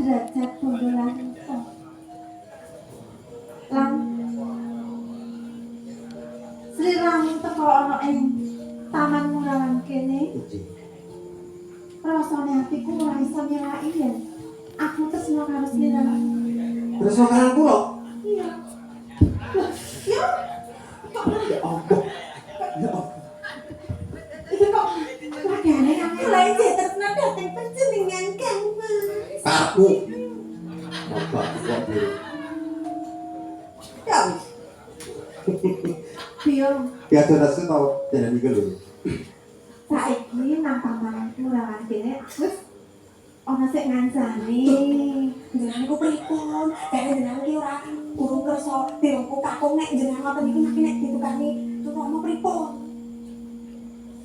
derajat bondolan itu. Lan sliramu teko ana ing taman Murawan kene. Rasane atiku ora iso nyelaki yen aku tresno karo sliramu. Tresno karo kula? Iya. Ya. Ya Allah. Ya Allah. Iki kok lagane aku lae tresno dateng panjenengan Kang Mas. Aku. Bapak kok biru. Ya. Biar Ya jelas tau jeneng iki lho. saiki nang taman Murawan kene wis ana sik ngancani. Jenengan ku pripun? Kene jenengan ki ora kurung kersa dirungku kakung nek jenengan ngoten iki nek ditukani tutomo pripun?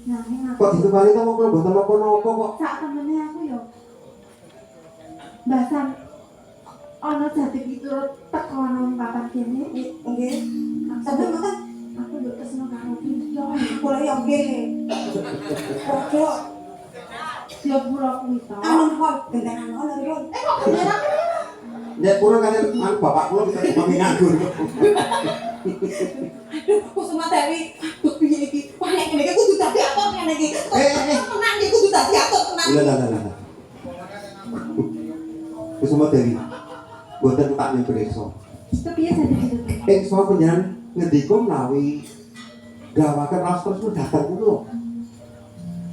Nah, Kok ditukani to kok mboten napa-napa kok. sak temene aku yo bahasan ana jati piturut teko nang papan kene. Nggih. Sampe mboten aku yo keseno karo Priyo. Kula yo nggih. Ojo. Yo pura kuwi to. Anu kok gendengan ngono lho. Kok gendengan? Nek pura kalian bapak kula bisa mami nganggur. Aduh, Kusuma Dewi. Aduh piye iki? Wah nek ngene iki kudu dadi atur ngene iki. Tenang iki kudu dadi atur tenang. Lah. Kusuma Dewi. Boten tak nyempreso. Kepiye jadi gitu? Soal panjenengan ngendika menawi gawaken rastres dateng kula.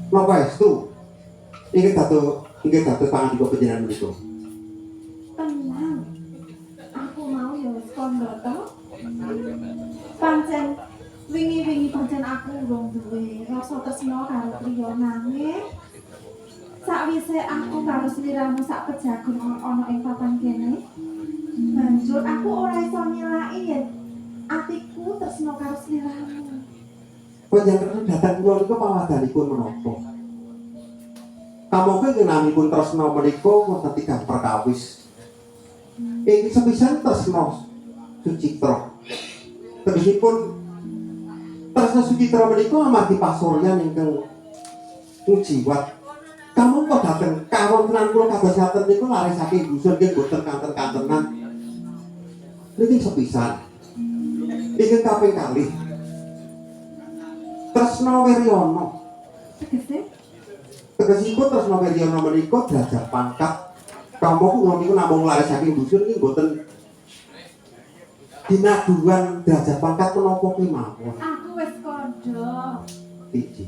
Napa estu? Inggih dados pangandika panjenengan menika. Tenang. Aku mau ya wis kondo to. Pancen wingi-wingi pancen aku urung duwe rasa tresna karo Priyo nanging sakwise aku karo sliramu sak pejagun ana ing papan kene. Banjur aku ora iso nyelaki yen atiku tresna karo sliramu. Panjenengan dateng kula niku pawadanipun menapa? Kamangka ngenamipun tresna menika wonten tigang perkawis. Ing sepisan tresna Sucitra. Tegesipun tresna Sucitra menika amargi pasuryan ingkang mujiwat. Kamangka dateng kawontenan kula kados ngaten niku lare saking dusun nggih boten kanten-kantenan. Niki sepisan. Ingkang kaping kalih Tresna Wiryono. Tegesipun Tresna Wiryono menika derajat pangkat kamangka kula niku namung lare saking dusun niki boten dinaduan derajat pangkat menapa kemawon. Aku wis kondo. Iki.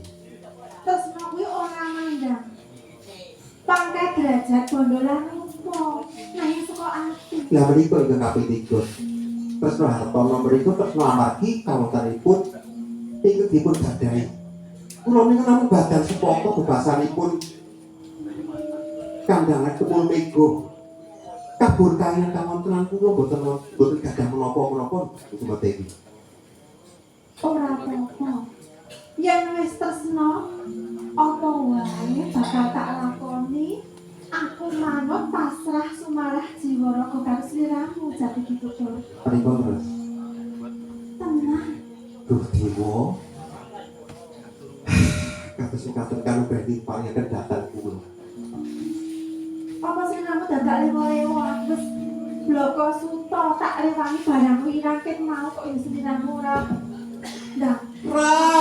Tresna kuwi ora mandang pangkat derajat bondolan rupa nanging saka ati. Lah menika ingkang kaping 3. Tresna Hartono menika tresna amargi kawontenipun ingkang dipun gadahi. Kula niku namung badan sepoko bebasanipun kandangan kepul mega. Kabur kaliyan kawontenan kula boten gadah menapa-menapa Kusuma Dewi. Ora apa-apa. Yen wis tresna, apa wae bakal tak lakoni. Aku manut pasrah sumarah jiwa raga karo sliramu jati gitu to. Menika terus. Tenang. Duh dewa. Kados katon kanu berarti panjenengan datang kula. Apa sliramu dadak lewo-lewo aku wis bloko suta tak rewangi barangku irangkit mau kok yen sliramu ora. Ndak. Ra